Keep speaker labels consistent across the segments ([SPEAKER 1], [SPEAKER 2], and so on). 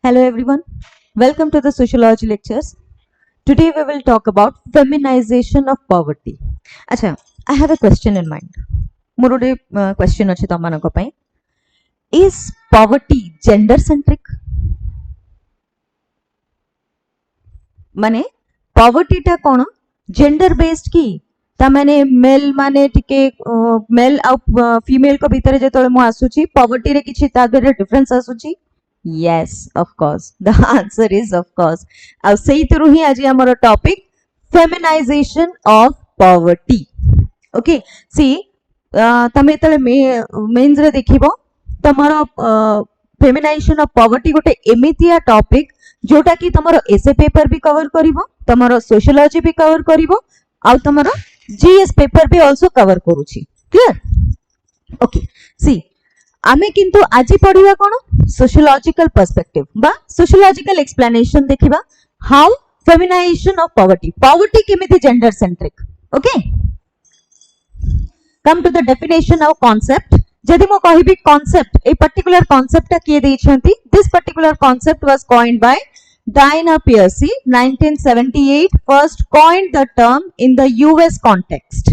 [SPEAKER 1] Hello everyone, welcome to the sociology lectures. Today we will talk about feminization of poverty. Acha, I have a question in mind. ମୋର ଗୋଟେ question ଅଛି ତମମାନଙ୍କ ପାଇଁ. Is poverty gender centric? ମାନେ poverty ଟା କ'ଣ gender based କି? ता माने मेल माने टिके मेल आ फीमेल को भीतर जेतले मु आसुची poverty रे किछि ता देरे डिफरेंस आसुची. Yes, of course. The answer is of course. ଆଉ ସେଇଥିରୁ ହିଁ ଆଜି ଆମର topic feminization of poverty. Okay, see, ତମେ ଯେତେବେଳେ मेन्स रे देखिबो तमरो feminization of poverty गोटे एमितिया टॉपिक जोटा कि तमरो एसे पेपर भी कवर करिवो, तमरो सोशियोलॉजी भी कवर करिवो, आउ तमरो जीएस पेपर भी आल्सो कवर करूची. क्लियर? ओके, सी आमे किंतु आजि पढिबा कोन सोशियोलॉजिकल पर्सपेक्टिव बा सोशियोलॉजिकल एक्सप्लेनेशन देखिबा हाउ फेमिनाइजेशन ऑफ पॉवर्टी केमिति gender centric. Okay, come to the definition of concept. जदि मो कहिबी कांसेप्ट, ए पर्टिकुलर कांसेप्ट किए दैछंती. This particular concept was coined by Diana Piercy 1978. First coined the term in the US context.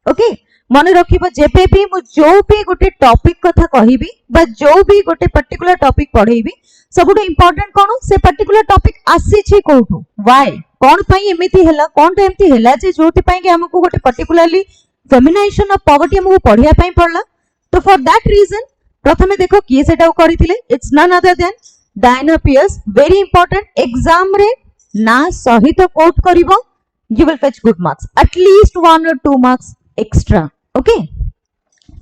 [SPEAKER 1] Okay, मने रखिबो जेबे भी मु जो भी गोटे टॉपिक कथा कहिबी बा जो भी गोटे पर्टिकुलर टॉपिक पढेइबी सबुठो इंपोर्टेंट कोन से पर्टिकुलर टॉपिक आसी छी कोठो, व्हाई, कोन पई एमिति हैला, कोन एमिति हैला जे जोति पई के हमकु गोटे पर्टिकुलरली फेमिनाइजेशन ऑफ पॉवर्टी हमकु पढिया पई पड़ला. तो फॉर दैट रीजन प्रथमे देखो किए सेटा करिथिले. It's none other than Diana Pierce. Very important. Exam रे ना सहित कोट करिवो, you will fetch good marks, at least 1 or 2 marks extra. Okay,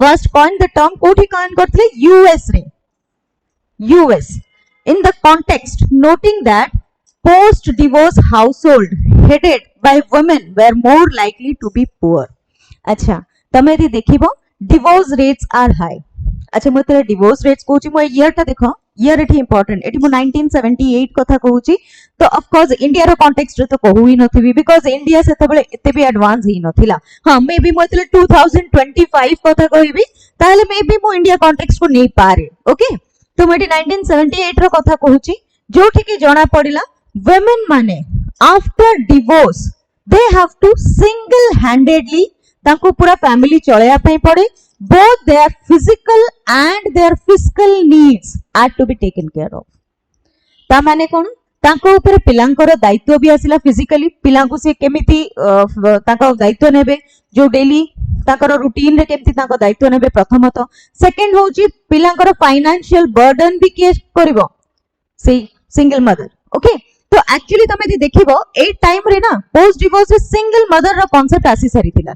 [SPEAKER 1] first coin the term कोठी coin करथले US रे. US in the context noting that post divorce household headed by women were more likely to be poor. अच्छा, तमे यदि देखिबो divorce rates are high. अच्छा, मो तरे divorce rates Kochi मो year ता देखो, ईयर एठी इंपोर्टेंट. एठी मो 1978 कथा कहूची. तो ऑफ कोर्स इंडिया रो कॉन्टेक्स्ट रे तो कहू ही नथिबी बिकॉज़ इंडिया सेते बेले एते भी एडवांस ही नथिला. हां, मे बी मो एतले 2025 कथा कहिबी ताले मे बी मो इंडिया कॉन्टेक्स्ट को नै पारे. ओके, तो मो एठी 1978 रो कथा कहूची जोठी कि जणा पडिला वुमेन माने after divorce they have to single handedly ताको पूरा फैमिली चलेया पई पड़े. Both their physical and their fiscal needs are to be taken care of. ता माने कोन ताको ऊपर पिलांकर दायित्व भी आसिला. फिजिकली पिलांकु से केमिति ताको दायित्व नेबे, जो डेली ताकर रूटीन रे केमिति ताको दायित्व नेबे प्रथमत. सेकंड होची पिलांकर फाइनेंशियल बर्डन भी के करिवो से सिंगल मदर. ओके, तो एक्चुअली तमे यदि देखिबो ए टाइम रे ना पोस्ट डिवोर्स रे सिंगल मदर रो कांसेप्ट आसी सरीथिला.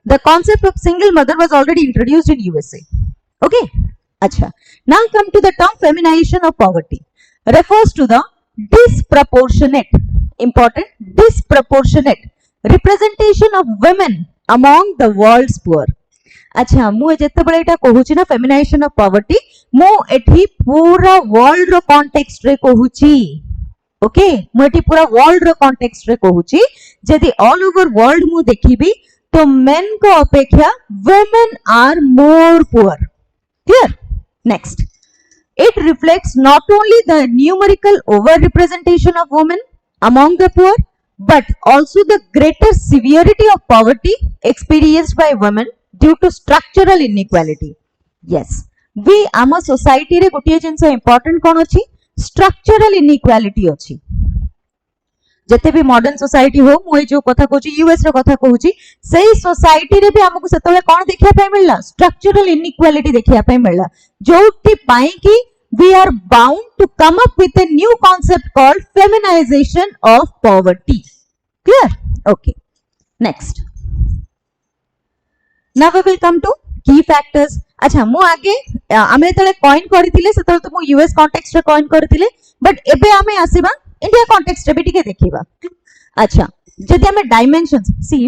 [SPEAKER 1] The concept of single mother was already introduced in USA. Okay, acha. Now come to the term feminization of poverty. Refers to the disproportionate, important, disproportionate representation of women among the world's poor. अच्छा, मु जेतेबेले एटा कहूची ना feminization of poverty, मु एठी पूरा world रो context रे कहूची. Okay, मु एठी पूरा वर्ल्ड रो कॉन्टेक्स्ट रे कहूची. जदि ऑल ओवर वर्ल्ड मु देखिबी तो मेन को अपेक्षा women are more poor. Clear? Next, it reflects not only the numerical over representation of women among the poor but also the greater severity of poverty experienced by women due to structural inequality. Yes, we आम society रे गोटे जिंस important कोन अछि, structural inequality अछि. जते भी modern society हो, मु जो कथा कहूची यूएस रो कथा कहूची, सेही सोसाइटी रे भी हमकु सेतले कोन देखिया पय मिलला, स्ट्रक्चरल इनइक्वालिटी देखिया पय मिलला, जोटी पाई कि we are bound to come up with a new concept called feminisation of poverty. Clear? Okay, next. Now we will come to key factors. अच्छा, मु आगे आमे तले कॉइन करथिले सेतले तो मु यूएस कॉन्टेक्स्ट रे कॉइन करथिले, बट एबे आमे आसीबा इंडिया कॉन्टेक्स्ट रे भी टिके देखिबा. अच्छा, जदि हमें dimensions see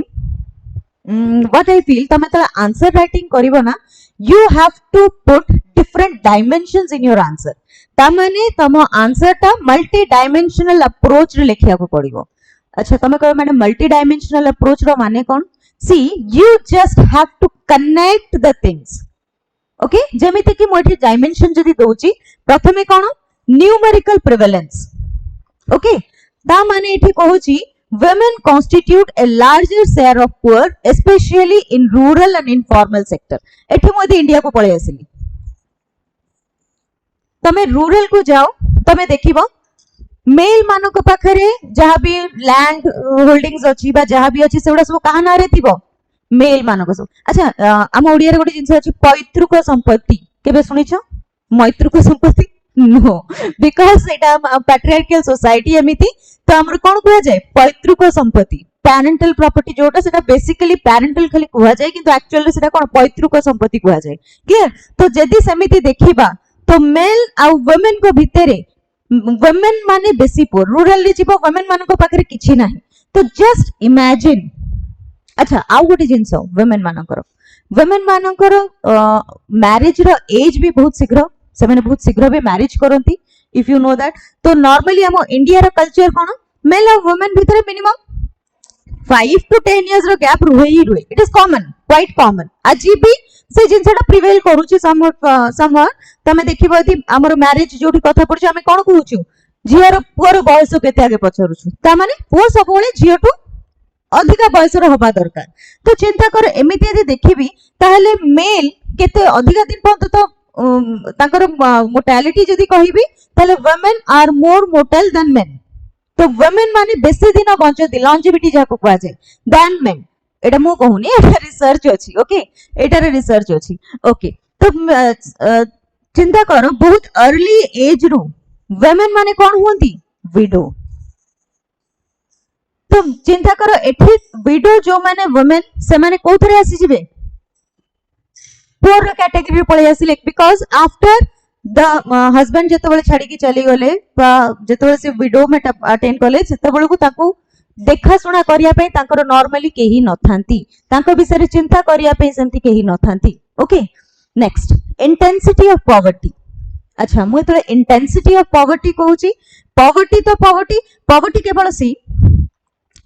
[SPEAKER 1] what I feel तमे त आंसर राइटिंग करिवो ना, you have to put different dimensions in your answer. ता माने तम आंसर ता मल्टी डायमेंशनल अप्रोच रे लेखिया को पड़िवो. अच्छा, तमे कहबो मैंने मल्टी डायमेंशनल अप्रोच रो माने कोन? See you just have to connect the things. Okay, जेमिति कि मोठी डायमेंशन जदि दोची प्रथमे कोन न्यूमेरिकल प्रिवेलेंस ओके ता माने एठी कहूची women constitute a larger share of poor especially in rural and informal sector एठी मोदी इंडिया को पळे आसिली तमे रूरल को जाओ तमे देखिबो मेल मानक पाखरे जहाँ भी लैंड होल्डिंग्स अछि बा जहाँ भी अछि सेउडा सब कहा नारे थिबो मेल मानक सब अच्छा हम ओडिया रे गोटे जिंस अछि पैतृक संपत्ति केबे सुनिछो मैतृक संपत्ति no because Etah patriarchal society एमिति तो हमर कोन कुआ जाय पैतृक संपत्ति पैरेंटल प्रॉपर्टी जोटा सेटा बेसिकली पैरेंटल खाली कुआ जाय किंतु एक्चुअली सेटा कोन पैतृक संपत्ति कुआ जाय क्लियर तो जदी सेमिति देखिबा तो मेल आ वुमेन को भितरे वुमेन माने बेसी पोर रूरल रे जीवो वुमेन मानको पाखरे किछि नाही तो जस्ट इमेजिन अच्छा आउ गोटे जिंस वुमेन मानकर मैरिज रो एज भी बहुत शीघ्र से माने बहुत शीघ्र भी मैरिज करंती इफ यू नो दैट तो नॉर्मली हम इंडिया रो कल्चर कोन मेल और वुमेन भितरे मिनिमम 5 to 10 years रो गैप रुहे it is common quite common आज भी से जिनसटा प्रिवेल करूची समवन तमे देखिबो यदि हमर मैरिज जोठी कथा पड़छ हम कोन कहूछु झियर पुअर बयस केते आगे पछरुछु ता माने पुअ सबोले झियटू अधिका बयस रो होबा दरकार तो चिंता कर एमिति यदि देखिबी ताहले मेल केते अधिका दिन पर्यंत तो ताकर मोर्टालिटी जदि कहिबी ताहले women are more mortal than men तो वुमेन माने बेसी दिन बंचती लॉन्जेविटी जाको कहा जाय देन मेन एटा मो कहूनी एटा रिसर्च अछि ओके एटा रे रिसर्च अछि ओके तो चिंता करो बहुत अर्ली एज रो वुमेन माने कोन होंती विडो तो चिंता करो एठी विडो जो माने वुमेन से माने कोथरे आसी जिवे पोर कैटेगरी पळे आसिले बिकॉज़ आफ्टर द हस्बैंड जेतबेले छाडी की चली गले बा जेतबेले से विडो में अटेंड कले सेतबेले को ताको देखा सुना करिया पे तांकर नॉर्मली केही नथांती तांको विषय रे चिंता करिया पे सेमती केही नथांती okay next intensity of poverty अच्छा मु तो इंटेंसिटी ऑफ पॉवर्टी कहूची पॉवर्टी तो पॉवर्टी केवल see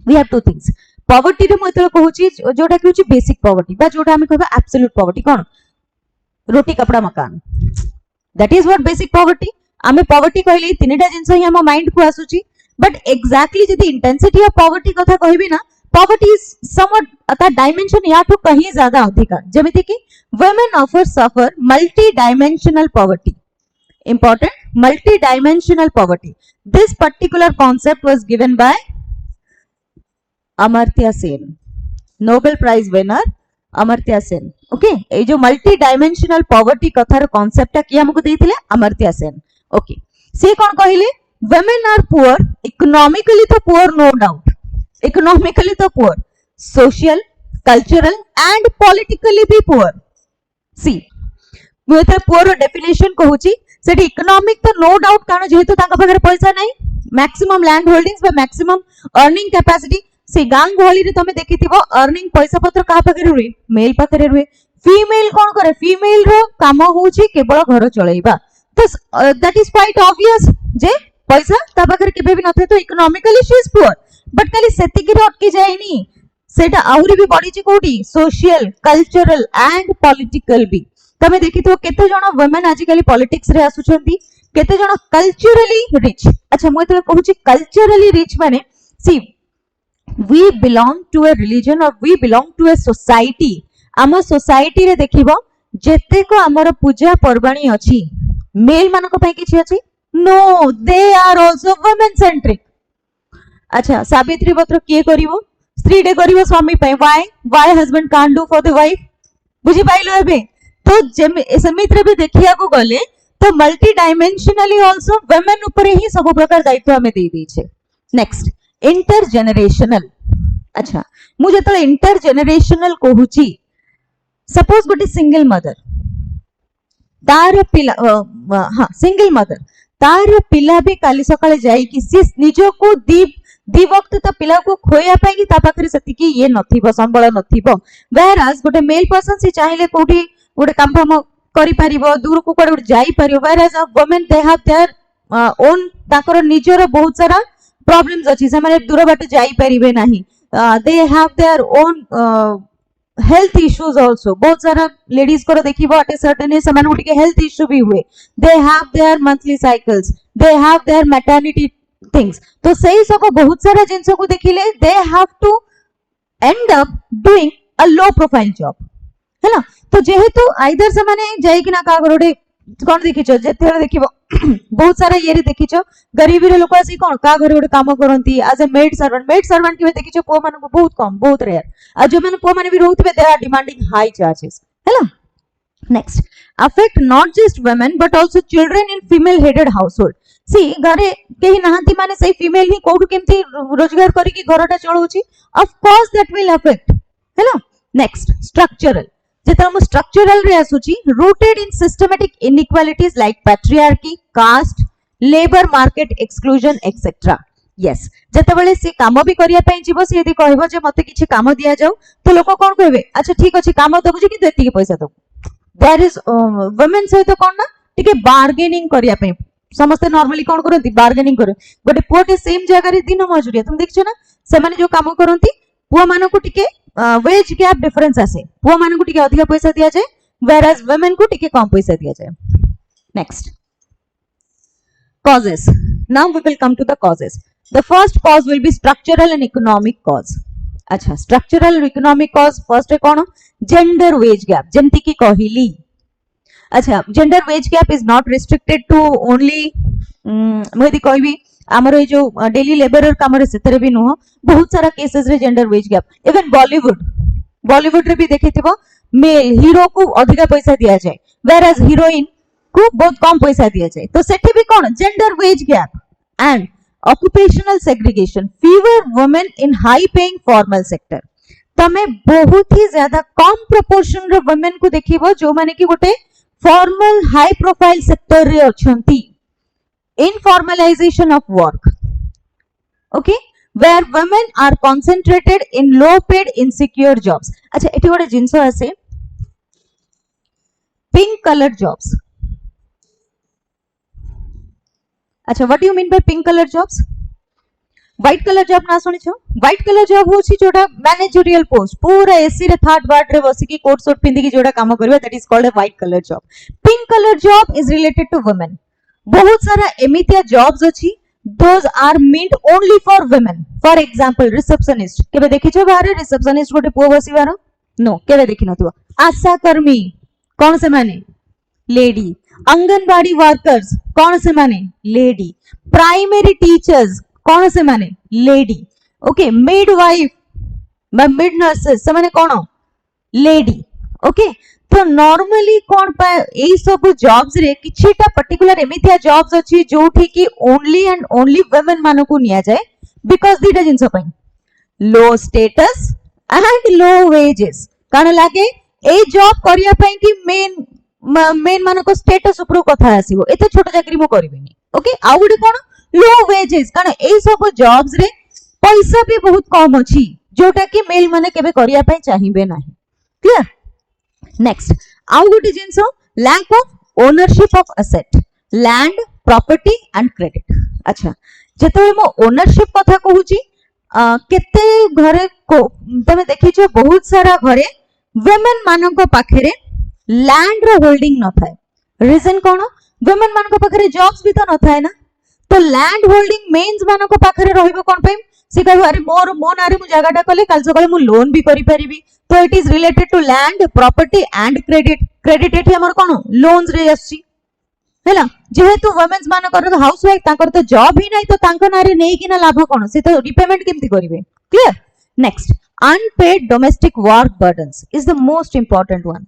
[SPEAKER 1] we have two things poverty रे मु तो कहूची जोटा कहूची बेसिक पॉवर्टी बा जोटा हम कहबा एब्सोल्यूट पॉवर्टी कोन रोटी कपड़ा मकान that is what basic poverty आमे पॉवर्टी कहले तीनटा जिंस ही हम माइंड को आसुची बट एग्जैक्टली जदी इंटेंसिटी ऑफ पॉवर्टी कथा कहबी ना पॉवर्टी इज समवट अता डायमेंशन या तो कहीं ज्यादा अधिकार जेमिति कि वुमेन ऑफर suffer multi dimensional poverty important multi-dimensional poverty this particular concept was given by Amartya Sen Nobel Prize winner Amartya Sen okay ए जो multi-dimensional poverty कथार concept टा किया हमको देइथिले Amartya Sen okay से कोन कहिले women are poor economically तो poor no doubt economically तो poor social cultural and politically भी poor see मु एते poor definition कहूची सेठी इकोनॉमिक तो नो डाउट कारण जेहेतु तांका पाखरे पैसा नाही मैक्सिमम लैंड होल्डिंग्स बा मैक्सिमम अर्निंग कैपेसिटी से गांग गहली रे तमे देखिथिबो अर्निंग पैसा पत्र का पाखरे रुए मेल पाखरे रुए फीमेल कोन करे फीमेल रो काम होउची केवल घर चलेइबा तो दैट इज क्वाइट ऑब्वियस जे पैसा ता पाखरे केबे भी नथे तो economically she is poor but खाली सेतिकी रे अटकी जायनी सेटा आहुरी भी बढी ची कोठी सोशल कल्चरल एंड पॉलिटिकल भी तमे देखिथो केते जण वुमेन आजिकली पॉलिटिक्स रे आसुचंती केते जण कल्चरली रिच अच्छा मु एतले कहूची कल्चरली रिच माने see we belong to a religion और we belong to a society आम सोसाइटी रे देखिबो जेते को हमर पूजा परबाणी अछि मेल मानको पई किछि अछि no they are also women centric अच्छा सावित्री व्रत किए करिवो स्त्री डे करिवो स्वामी पई why husband can't do for the wife बुझी पाइलो एबे तो समित्र भी देखिया को गले तो मल्टी डायमेंशनली आल्सो वुमेन ऊपर ही सब प्रकार दायित्व हमें दे दी छे नेक्स्ट इंटरजेनरेशनल अच्छा मु जतले इंटरजेनरेशनल कहूची सपोज गोटे सिंगल मदर तार पिला हां सिंगल मदर तार पिला भी काली सकाळे जाई कि सी निजो को दी वक्त तो पिला को खोया पाई कि ता पाखरे सती कि ये नथिबो संबळ नथिबो वेरास गोटे मेल पर्सन से चाहिले कोठी गोटे काम फाम करि परिबो दूर को कोडे जाई परिबो whereas women they have their own ताकर निजर बहुत सारा प्रॉब्लम्स अछि से माने दूर बाट जाई परिबे नाही they have their own health issues also बहुत सारा लेडीज को देखिबो एट ए सर्टेन एज समान उठी के हेल्थ इश्यू भी हुए they have their monthly cycles they have their maternity things तो सही सब बहुत सारा जिंस को देखिले they have to end up doing a low profile job है ना तो जेहेतु आइदर से माने जाई कि ना का गोटे कौन देखिछ जेते देखिबो बहुत सारा ये रे देखिछ गरीबी रे लोक आसी कोन का घरे गोटे काम करंती एज ए मेड सर्वेंट के देखिछ पो मान को बहुत कम बहुत रेयर आ जो माने पो माने भी रहउतबे they are demanding high charges हैला next affect not just women but also children in female headed household see घरे केही नाहंती माने सही फीमेल ही कोठु केमती रोजगार करी कि घरटा चलाउची of course that will affect हैला नेक्स्ट स्ट्रक्चरल जेता हम स्ट्रक्चरल रे आसुची rooted in systematic inequalities like patriarchy caste labour market exclusion etcetera yes जेते बेले से काम भी करिया पई जीवो से यदि कहबो जे मते किछि काम दिया जाऊ तो लोक कोन कहबे अच्छा ठीक अछि काम दबु जे कि एति के पैसा दबु देयर इज वुमेन से तो कोन ना टिके बार्गेनिंग करिया पई समस्त नॉर्मली कोन करंती बार्गेनिंग करे गोटे पुओटे सेम जगह रे दिन मजुरिया तुम देखछो ना से माने जो काम करंती पुओ मानो को टिके वेज गैप डिफरेंस आसे पुओ मान को टिके अधिक पैसा दिया जाए whereas women को टिके कम पैसा दिया जाए next causes now we will come to the causes the first cause will be structural and economic cause अच्छा structural and economic cause first कौन gender wage gap जेमती की कहली अच्छा gender wage gap is not restricted to only मैं कहबी आमर ये जो डेली लेबर काम रे सेतरे भी नुह बहुत सारा केसेस रे gender wage gap even Bollywood रे भी देखिथिबो मेल हीरो को अधिक पैसा दिया जाए whereas हीरोइन को बहुत कम पैसा दिया जाए तो सेठी भी कोन gender wage gap and occupational segregation fewer women in high paying formal sector तमे बहुत ही ज्यादा कम प्रोपोर्शन रे वुमेन को देखिबो जो माने कि गोटे फॉर्मल हाई प्रोफाइल सेक्टर रे अछंती informalization of work okay where women are concentrated in low paid insecure jobs अच्छा एठी गोटे जिंस आसे pink colored jobs अच्छा what do you mean by pink colored jobs white collar job ना सुनी छो white collar job होची जोडा मैनेजरियल पोस्ट पूरा एसी रे थर्ड वार्ड रे बसी की कोट सूट पिंदी की जोडा काम करबे that is called a white collar job pink collar job is related to women बहुत सारा एमितिया जॉब्स अछि those are meant only for women for example receptionist केबे देखि छो बाहर रिसेप्शनिस्ट गोटे पुओ बसिबार नो केबे देखि नथिबो आशा कर्मी कोन से माने लेडी अंगनवाड़ी वर्कर्स कोन से माने लेडी प्राइमरी टीचर्स कोन से माने lady okay midwife mid nurses से माने कोन लेडी ओके तो नॉर्मली कौन पाए एई सब जॉब्स रे किछिटा पर्टिकुलर एमितिया जॉब्स अछि जोठी की ओनली एंड ओनली वुमेन मानो को निया जाए बिकॉज़ दीटा जिंस पई low status and low wages कान लागे ए जॉब करिया पई की मेन मानो को स्टेटस ऊपर कथा आसीबो एते छोट चाकरी मो करबिनी ओके आ गुडी कोन लो वेजेस कान एई सब जॉब्स रे पैसा भी बहुत कम अछि जोटा की मेल माने केबे करिया पई चाहिबे नाही क्लियर नेक्स्ट आउ गोटे जिंस lack of ownership of asset land property and credit अच्छा जेते मो ओनरशिप कथा कहूची केते घरे तमे देखिछो बहुत सारा घरे वुमेन मानको पाखरे लैंड रो होल्डिंग न थाए रीजन कोन वुमेन मानको पाखरे जॉब्स भी तो न थाए ना तो लैंड होल्डिंग मेंस मानको पाखरे रहइबो कोन पे से कहबो अरे मो नारे मु जगाटा कले काल सकाळे मु लोन भी करि परिबी तो it is related to land property and credit एठी हमर कोन लोन्स रे आछि हैला जेहेतु वुमेन्स मान कर हाउस वाइफ तांकर तो जॉब ही नहीं तो तांको नारे नै कि ना लाभ कोन से तो रिपेमेंट केमति करिवे clear next unpaid domestic work burdens is the most important one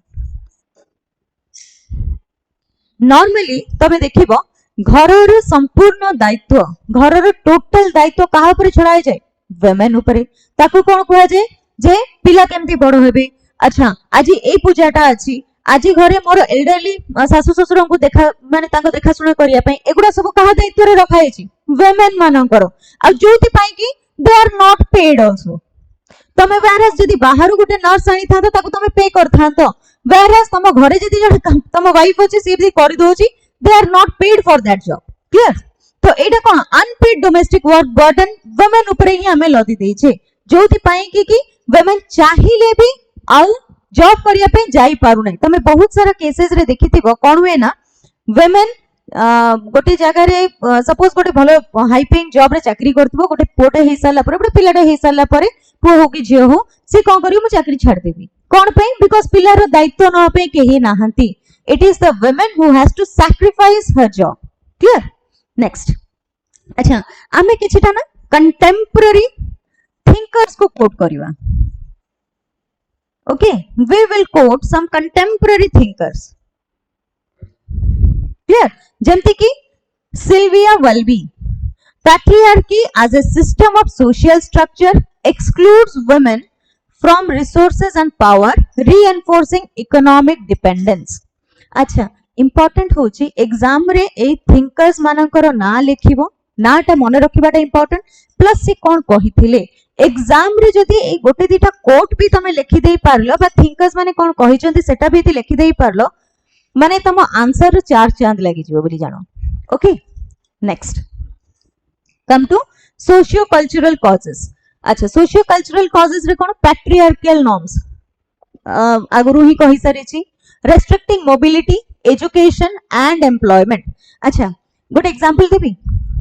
[SPEAKER 1] normally तमे देखिबो घरर संपूर्ण दायित्व घरर टोटल दायित्व काहा ऊपर छड़ाय जाय वुमेन ऊपर ताको कोन कहै जाय जे पिला केमती बड़ हेबे अच्छा आज ए पूजाटा अछि आज घरे मोर एल्डरली सासु ससुर को देखा माने ताको देखा सुना करिया पई एगुडा सब कहा दायित्व रे रखाय छि वुमेन मानकर आ जोति पई कि they are not paid also तमे वेरस जदी बाहर गोटे नर्स आनी था ताको तमे पे करथा तो वेरस तम घरे जदी जण तम वाइफ अछि से भी कर दोछि they are not paid for that job clear तो एटा कोन unpaid domestic work burden women ऊपर ही हमें लदी देइ छे जोति पई कि वुमेन चाहिले भी आउ जॉब करिया पे जाई पारु नै तमे बहुत सारा केसेस रे देखिथिबो कोन हुए ना वुमेन गोटे जगह रे सपोज गोटे भलो हाई पेइंग जॉब रे चाकरी करथिबो गोटे पुओटे हे साला परे गोटे पिलाटे हे साला परे पुओ हो कि झियो हो से कोन करियो मु चाकरी छाड़ देबी कोन पे बिकॉज़ पिलार दायित्व न पे केही नाहंती it is the women who has to sacrifice her job clear next अच्छा आमे किछिटा ना कंटेम्पररी थिंकर्स को कोट करिवा okay we will quote some contemporary thinkers clear jemti ki Sylvia Walby patriarchy as a system of social structure excludes women from resources and power reinforcing economic dependence acha important hochi exam re ei thinkers manankar na lekhibo na ta mone rakhiba ta important plus se kon kahithile exam रे जदी ए गोटे दिटा coat भी तमे लिखि देई पारलो बा thinkers माने कोन कहि चंती सेटा भी यदि लिखि देई पारलो माने तम आंसर चार चांद लागि जिवो बोली जानो okay next come to socio cultural causes अच्छा सोशियो कल्चरल कॉजेस रे कोन पैट्रियार्कियल नॉर्म्स आगुरु ही कहि सारी छी restricting mobility education and employment अच्छा गुड एग्जांपल देबी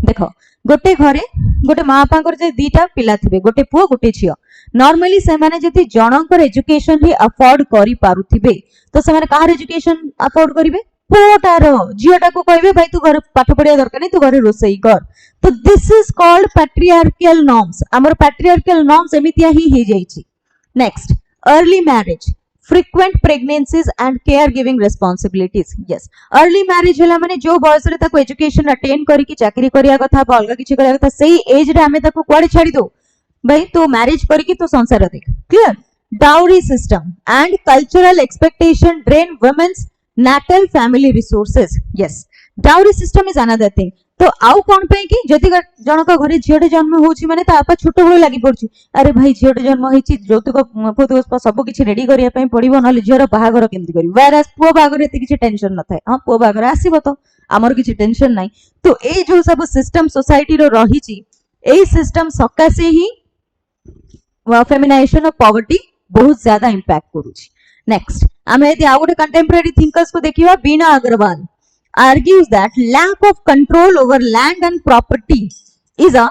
[SPEAKER 1] देखो गोटे घरे गोटे माँ बापा जे दीटा पिला थिबे गोटे पुओ गोटे झियो नॉर्मली से माने जति जनकर एजुकेशन ही अफोर्ड करि पारुथिबे तो से माने काहर एजुकेशन अफोर्ड करिवे पुओटार झियोटा को कहबे भाई तू घर पाठ पढ़िया दरकार नहीं तू घर रोसई कर तो this is called patriarchal norms हमर पैट्रियार्कियल नॉर्म्स एमितिया ही जाईछि next early marriage frequent pregnancies and caregiving responsibilities yes early marriage hela mane jo boys रे ताको education attain करी की चाकरी करिया कथा अलगा किछि करिया कथा सेही एज रे हमें ताको कुआडे छाडी दो भाई तो मैरिज करी की तो संसार देख clear dowry system and cultural expectation drain women's natal family resources yes dowry system is another thing तो आउ कोन पे कि जति जनक घरे झियोटे जन्म होछि माने ता आपा छोट बळ लागि पड़छि अरे भाई झियोटे जन्म होइछि जोतक फोतक सब किछि रेडी करिया पई पड़िबो नले झियोर बाहागर केमति करी वेरस पुओ बाहागर एते किछि टेंशन न थाए हां पुओ बाहागर आसीबो तो हमर किछि टेंशन नाही तो ए जो सब सिस्टम सोसाइटी रो रहिछि ए सिस्टम सकासे ही फेमिनाइजेशन ऑफ पॉवर्टी बहुत ज्यादा इंपैक्ट करूछि नेक्स्ट हमें यदि आउट कंटेम्पररी थिंकर्स को देखिबा बीना Agarwal argues that lack of control over land and property is a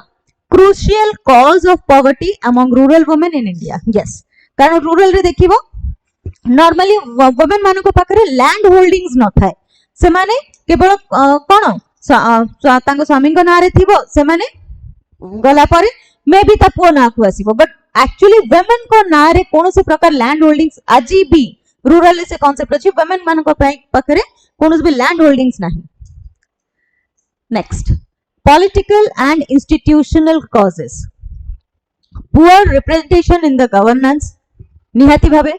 [SPEAKER 1] crucial cause of poverty among rural women in India. Yes, कारण rural रे देखिबो normally women मानको को पाखरे land holdings न थाए से माने केवल कोन तांको स्वामी को नारे थिबो से माने गला परे मे भी ता पुओ ना को आसीबो बट एक्चुअली women को नारे कोनोसी प्रकार land holdings आजी भी रूरल से कांसेप्ट अछि women मानको पाखरे कोनोस भी लैंड होल्डिंग्स नहीं next political and institutional causes poor representation in the governance निहाती भाबे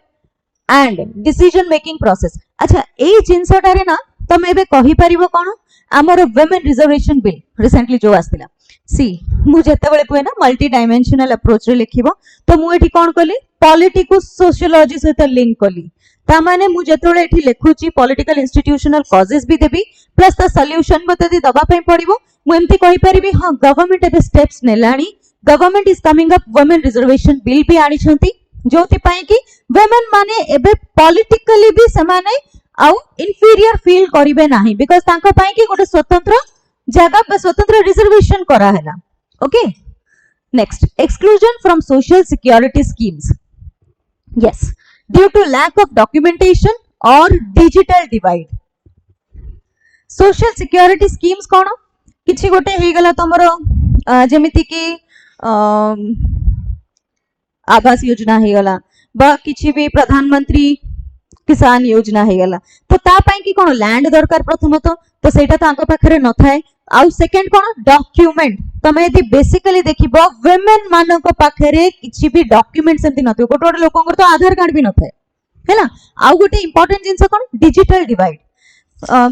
[SPEAKER 1] एंड डिसीजन मेकिंग प्रोसेस अच्छा ए जिंसटारे ना तमे एबे कहि परिबो कोन हमर वुमेन रिजर्वेशन बिल रिसेंटली जो आस्तिला सी मु जते बेले कोए ना मल्टी डायमेंशनल अप्रोच रे लिखिबो तो मु एठी कोन कली पॉलिटी को सोशियोलॉजी सहित लिंक कली तामाने मु जतोळे एठी लेखुची पॉलिटिकल इंस्टीट्यूशनल कॉजेस भी देबी प्लस द सॉल्यूशन बतदी दबा पई पड़िबो मु एमती कहि परिबी हां गवर्नमेंट एबे स्टेप्स नेलाणी government is coming up women reservation bill भी आनी छंती जोति पई कि वुमेन माने एबे पॉलिटिकली भी समाने आउ इंफीरियर फील करिवे नाही बिकॉज़ तांको पई कि गोटे स्वतंत्र जगह पे स्वतंत्र रिजर्वेशन करा हैला okay next exclusion from social security schemes yes due to lack of documentation or digital divide social security schemes कोन किछि गोटे हे गला तमरो जेमिति कि आवास योजना हे गला बा किछि भी प्रधानमंत्री किसान योजना हे गला तो ता पई कि कोन लैंड दरकार प्रथमत तो सेटा तांको पाखरे न थाए आउ सेकंड कोन डॉक्यूमेंट तमे यदि बेसिकली देखिबो वुमेन मानको पाखरे किछि भी डॉक्यूमेंट्स एंति नथि गोटे गोटे लोकंकर तो आधार कार्ड भी न थाए हैला आउ गोटे इंपोर्टेंट जिंस कोन डिजिटल डिवाइड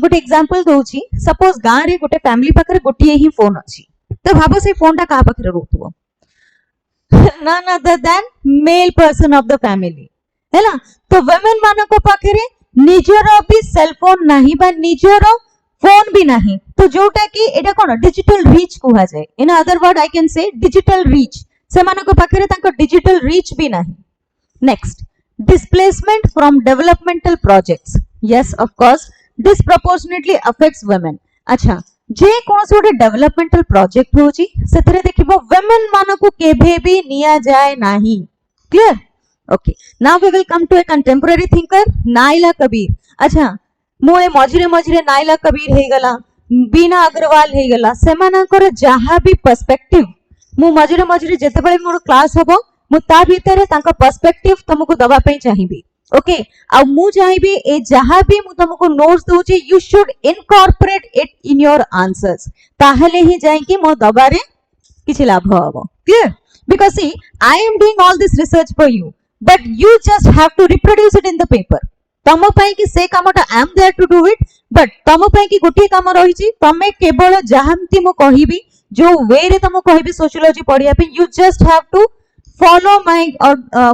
[SPEAKER 1] गोटे एग्जांपल दोउची सपोज गां रे गोटे फैमिली पाखरे गोटिए ही फोन अछि तो भाबो से फोन टा का पाखरे रहथुबो none other than male person of the family हैला तो वुमेन मानको पाखरे निजरो भी सेल फोन नाही बा निजरो फोन भी नहीं तो जोटा कि एटा कोन डिजिटल रीच कुहा जाय in other word I can say digital reach से मानको पाखरे तांको डिजिटल रीच भी नहीं next displacement from developmental projects, yes of course disproportionately affects women. अच्छा जे कोनोसी गोटे डेवलपमेंटल प्रोजेक्ट होची सेतरे देखिबो women मानको केभे भी निया जाय नाही. Clear? Okay, now we will come to a contemporary thinker Naila Kabir. अच्छा मु ए मझिरे मझिरे नाइला कबीर हे गला, बीना अग्रवाल हे गला, सेमानकर जहा भी पर्सपेक्टिव मु मझिरे मझिरे जेतेबेले मोर क्लास हबो मु ता भीतर तांका पर्सपेक्टिव तुमको दबा पई चाहिबी. ओके आ मु चाहिबी ए जहा भी मु तुमको नोट्स दोची you should incorporate it in your answers, ताहले ही जाय कि मो दबारे किछि लाभ हबो. Clear? Because see I am doing all this research for you but you just have to reproduce it in the paper. तम पई कि से कामटा I am there to do it but तम पई कि गोटे काम रहिछि तमे केवल जहांती मु कहिबी जो वे रे तम कहिबी सोशियोलॉजी पढिया पे you just have to follow my or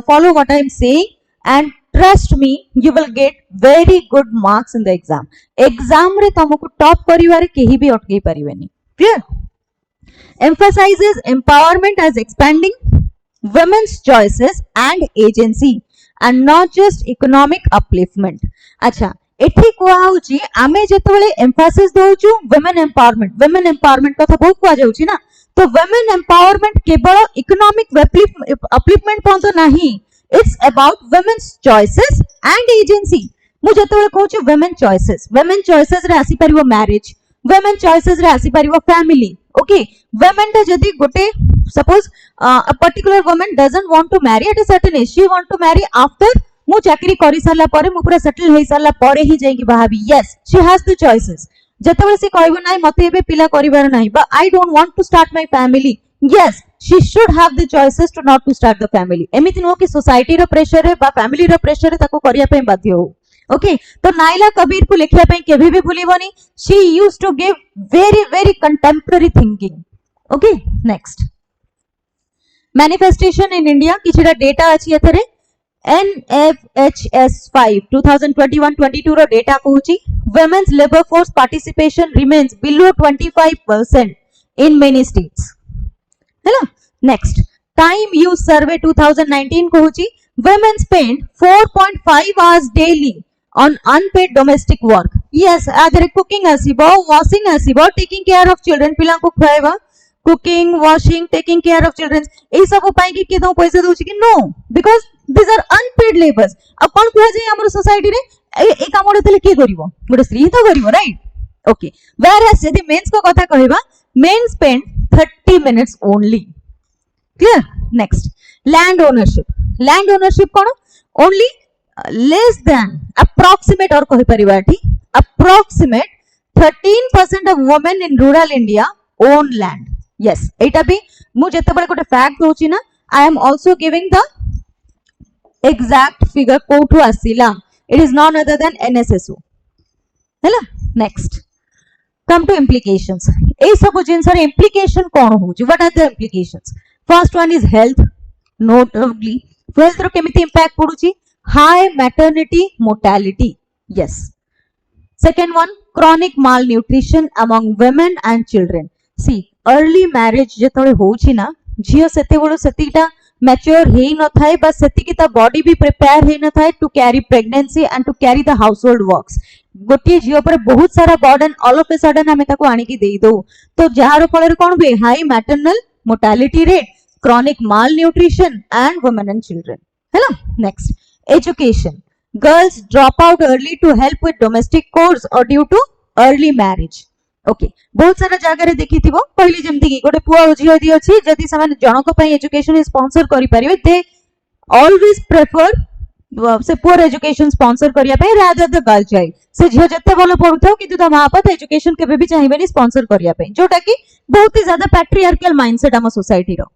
[SPEAKER 1] follow what I am saying and trust me you will get very good marks in the exam. Exam रे तुमको टॉप करिवारे केही भी अटकै परिबेनी. Clear? Emphasizes empowerment as expanding women's choices and agency and not just economic upliftment. अच्छा एठी कोआ होची आमे जेतबेले एम्फासिस दोउचु वुमेन एम्पावरमेंट कथा बहुत कोआ जाउची ना तो वुमेन एम्पावरमेंट केवल इकोनॉमिक अपलिफ्टमेंट पॉइंट नहीं, it's about women's choices and agency. मु जेतबेले कहूची वुमेन चॉइसेस रे आसी परिबो मैरिज, वुमेन चॉइसेस रे आसी परिबो फैमिली. ओके वुमेन ता जदी गोटे suppose a particular women doesn't want to marry at a certain age, she want to marry after मु चाकरी करि सारला परे मु पूरा सेटल हेई सारला परे ही जाई कि बाहाबी. Yes she has the choices. जेतबेले से कहबो नाही मते एबे पिला करिवार नाही but I don't want to start my family, yes she should have the choices to not to start the family. एमिति नो कि सोसाइटी रो प्रेशर रे बा फैमिली रो प्रेशर रे ताको करिया पे बाध्य हो. ओके तो नाइला कबीर को लिखिया पे केभी भी भूलिबोनी. She used to give very contemporary thinking. Okay next manifestation in India किछिटा डेटा अछि एथरे NFHS 5 2021-22 रो डेटा कहूची women's labor force participation remains below 25% in many states. हैला next time use survey 2019 कहूची women spend 4.5 hours daily on unpaid domestic work. Yes आदरे cooking आसीबो, washing आसीबो, taking care of children पिला को खुआइबा, cooking, washing, taking care of children ए सब उपाय की केदो पैसा दोची कि no because these are unpaid labors. अब कोन कुआ जाय हमर सोसाइटी रे ए कामडे तले के करिवो गोटे स्त्री तो करिवो राइट. ओके वेयर एज यदि मेंस को कथा कहबा men spend 30 minutes only. Clear? Next land ownership कोन ओनली लेस देन अप्रोक्सीमेट और कहि परिबा ठी approximate 13% of women in rural India own land. Yes एटा भी मु जेतेबेले गोटे फैक्ट होची ना I am also giving the exact figure कोठु आसीला. it is none other than NSSO. हैला next come to implications. ए सब जिनसर implication कोन होची what are the implications? first one is health. notably health रो केमिति impact पडुची high maternity mortality. yes second one chronic malnutrition among women and children. see early marriage जेतळे होची ना झियो सेते बडो सेतिटा mature हे न थाए बस सेति की ता बॉडी भी प्रिपेयर हे न थाए to carry pregnancy and to carry the household works. गोटे झियो पर बहुत सारा burden all of a sudden हमें ताको आनी की देई दो तो जार फल रे कोन बे high maternal mortality rate, chronic malnutrition and women and children. हैला next education. Girls drop out early to help with domestic chores और due to early marriage. Okay बहुत सारा जगह रे देखिथिबो पहली जेमति की गोटे पुआ झियो दि अछि जदि समान जनक पई एजुकेशन स्पॉन्सर करि परिबे दे ऑलवेज प्रेफर से पुअर एजुकेशन स्पॉन्सर करिया पे रादर द गर्ल चाइल्ड. से झियो जत्ते बोले पढुथाओ किंतु त मां बाप एजुकेशन केबे भी चाहिबेनी स्पॉन्सर करिया पे जोटा कि बहुत ही ज्यादा पैट्रियार्कल माइंडसेट हम सोसाइटी रो.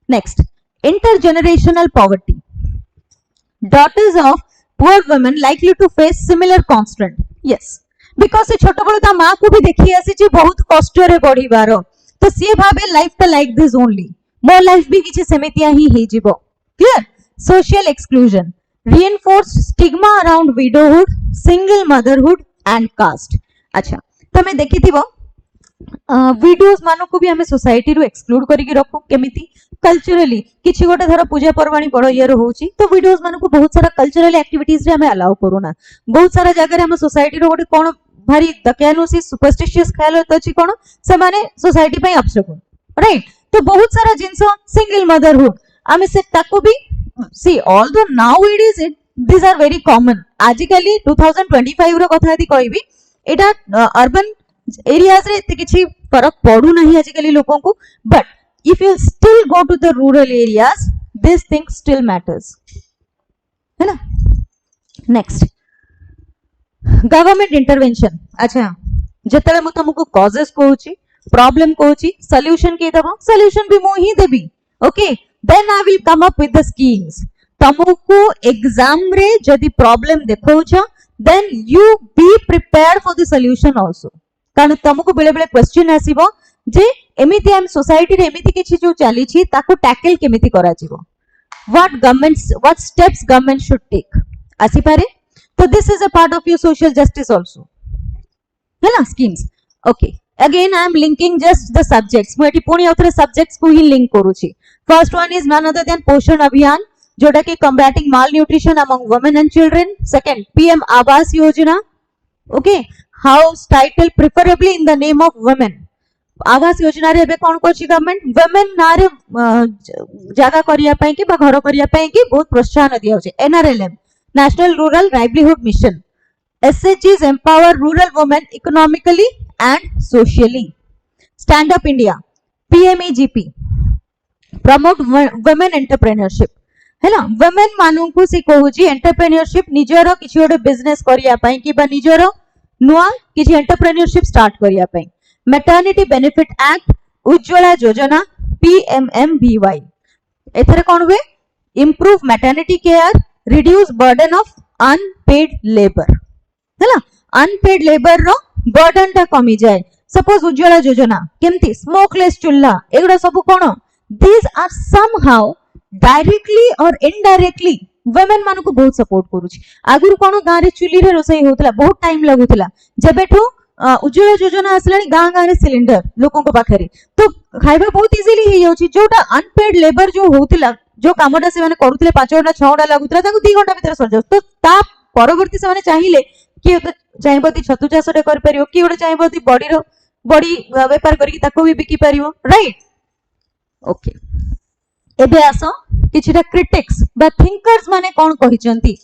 [SPEAKER 1] Next intergenerational poverty. daughters of poor women likely to face similar constraint. yes because से छोट बड़ ता मां को भी देखी आसी बहुत कष्ट रे बढ़ीबार तो सी भाबे लाइफ ता लाइक दिस ओनली मो लाइफ भी किछि सेमितिया ही हे जिवो. Clear? Social exclusion. reinforced stigma around widowhood, single motherhood and caste. अच्छा तमे देखिथिबो वीडियोस मान को भी आम सोसाइटी रू एक्सक्लूड करके रखू केमिति कल्चरली किछि गोटे धर पूजा पर्वाणी बड़ इयर होउची तो वीडियोस मान को बहुत सारा कल्चरल एक्टिविटीज रे हमें अलाउ करूना बहुत सारा जगह हम सोसाइटी रो गोटे कोन भारी दकियानुसी सुपरस्टिशियस ख्याल अछि कोन से माने सोसाइटी पई अपशकुन राइट तो बहुत सारा जिंस सिंगल मदरहुड आमे से ताको भी see all the now it is it this are very common आजिकली 2025 रो कथा यदि कहबी एटा अर्बन एरियाज रे एते किछि फरक पड़ू नहीं आजिकली लोगों को but if you still go to the rural areas this thing still matters है ना नेक्स्ट गवर्नमेंट इंटरवेंशन अच्छा जतले मु तुमको कॉजेस कहूची प्रॉब्लम कहूची सॉल्यूशन के दबो सॉल्यूशन भी मु ही देबी okay then I will come up with the schemes तुमको एग्जाम रे जदी प्रॉब्लम देखौछ then you be prepared for the solution also कारण तुमको बेले बेले क्वेश्चन आसीबो जे एमिति हम सोसाइटी रे एमिति किछि जो चली छी ताको टैकल केमिति करा जीवो what steps government should take आसी पारे तो this is a part of your social justice also है ना schemes okay again I am linking just the subjects मु एटी पुनी औथरे सब्जेक्ट्स को ही लिंक करूची first one is none other than Poshan Abhiyan जोटा कि combating malnutrition among women and children second PM Awas Yojana okay house title preferably in the name of women Awas Yojana रे बे कोन कोची गवर्नमेंट वुमेन नारे जागा करिया पई कि बा घर करिया पई कि बहुत प्रोत्साहन दिया होचे NRLM national rural livelihood mission SHGs empower rural women economically and socially. Stand Up India, PMEGP, promote women entrepreneurship. है ना women मानू को से कहूची entrepreneurship निजरो किछि ओडे बिजनेस करिया पई कि बा निजरो नुआ किछि entrepreneurship स्टार्ट करिया पई maternity benefit act उज्ज्वला योजना PMMBY एथरे cone way improve maternity care reduce burden of unpaid labor है ना अनपेड लेबर रो बर्डन टा कमी जाए सपोज उज्ज्वला योजना केमती स्मोकलेस चूल्हा एगुडा सब कोन दीज आर समहाउ डायरेक्टली और इनडायरेक्टली वुमेन मानु को बहुत सपोर्ट करूची आगुर कोन गां रे चुली रे रोसई होतला बहुत टाइम लागुतला जेबेठो उज्ज्वला योजना आसलानी गां गां रे सिलेंडर लोगों को पाखरे तो खाइबा बहुत इजीली हे जाउची जोटा अनपेड लेबर जो होतला जो कामटा से माने करूतले 5 घंटा 6 घंटा लागुतला ताको 2 घंटा भीतर सर जाउ तो ता परवर्ती से माने चाहिले कि चाहबती छतु चाष रे कर परियो कि ओडे चाहबती बॉडी व्यापार करके ताको भी बिकी परियो राइट ओके एबे आसो किछिटा क्रिटिक्स बा थिंकर्स माने कोन कहिचंती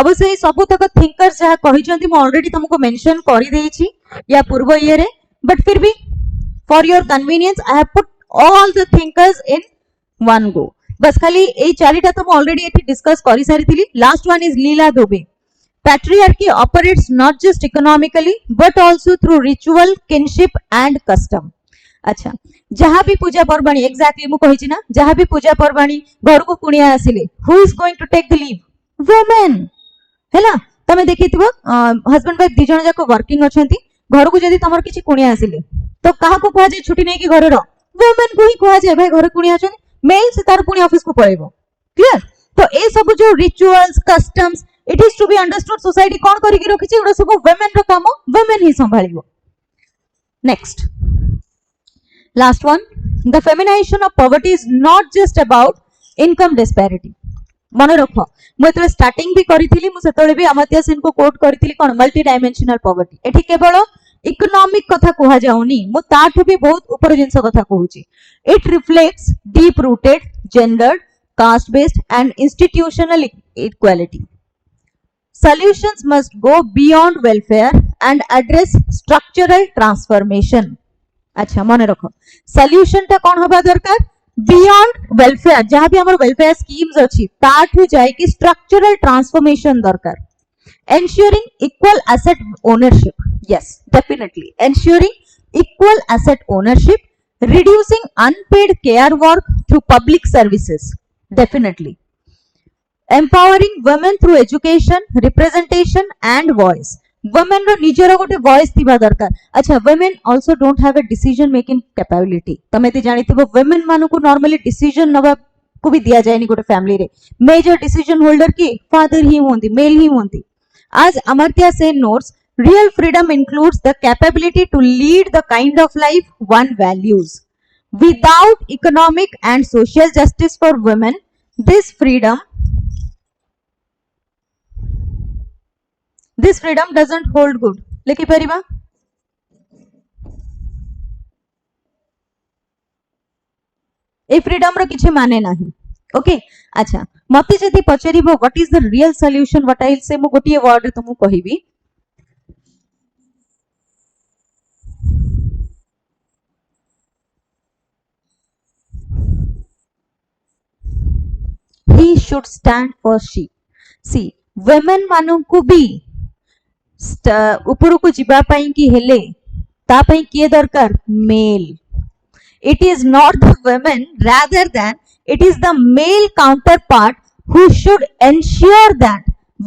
[SPEAKER 1] अवश्य सब तक थिंकर्स जहा कहिचंती म ऑलरेडी तुमको मेंशन करि देछि या पूर्व ईयर रे बट फिर भी for your convenience I have put all the thinkers in one go बस खाली ए चारिटा तो म ऑलरेडी एठी डिस्कस करि सारिथिली last one is Leela Dube Patriarchy operates not just economically but also through ritual, kinship and custom. अच्छा जहाँ भी पूजा पर्वाणी एक्जाक्टली मु कहिछि ना जहाँ भी पूजा पर्वाणी घर को कुणिया आसिले who is going to take the leave women हैला तमे देखिथिबो हस्बैंड वाइफ दी जण जाको वर्किंग अछंती घर को जदी तमर किछि कुणिया आसिले तो काहा को कुआ जे छुट्टी नै कि घर रो वुमेन को ही कुआ जे भाई घर कुणिया अछन मेल से तार पुणी ऑफिस को पळेबो क्लियर तो ए सब जो rituals customs it is to be understood society कोन करि कि रखिछि ओडा सब वुमेन रो काम वुमेन ही संभाळिबो next last one the feminisation of poverty is not just about income disparity मन रखो मु एतले स्टार्टिंग भी करिथिली मु सेतले भी अमर्त्य सेन को कोट करिथिली कोन मल्टी डायमेंशनल पॉवर्टी एठी केवल इकोनॉमिक कथा कोहा जाउनी मु ताठु भी बहुत ऊपर जिंस कथा कहूची it reflects deep rooted gendered caste based and institutional equality. Solutions must go beyond welfare and address structural transformation. अच्छा मन रखो solution टा कौन होबा दरकार beyond welfare जहां भी हमर welfare schemes अछि ताठु जाय कि structural transformation दरकार ensuring equal asset ownership yes definitely ensuring equal asset ownership reducing unpaid care work through public services definitely empowering women through education representation and voice women रो निजरो गोटे voice थिबा दरकार अच्छा women also don't have a decision making capability तमे ते जानिथिबो women मानु को normally decision नबा को भी दिया जायनी गोटे फैमिली रे मेजर डिसीजन होल्डर की फादर ही होंती मेल ही होंती आज Amartya Sen notes Real freedom includes the capability to lead the kind of life one values. Without economic and social justice for women, this freedom doesn't hold good. लिखि परिबा ए freedom रो किछि माने नाही. Okay अच्छा मते जदि पचरिबो what is the real solution what I say मु गोटिए word तुमु कहिबी. He should stand for she. See, women मानंकु भी उपरकु जिबा पई कि हेले ता पई किए दरकार mail. It is not the women, rather than it is the male counterpart who should ensure that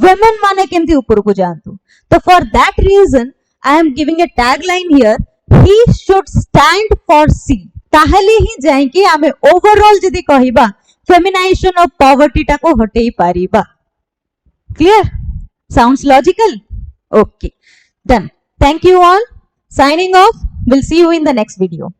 [SPEAKER 1] women माने केमती उपरकु जानतु. तो for that reason I am giving a tagline here. He should stand for she. ताहले ही जाय कि आमे overall जदी कहिबा feminisation of poverty टा को हटेई Paribas. Clear? Sounds logical? Okay, done. Thank you all. Signing off. We'll see you in the next video.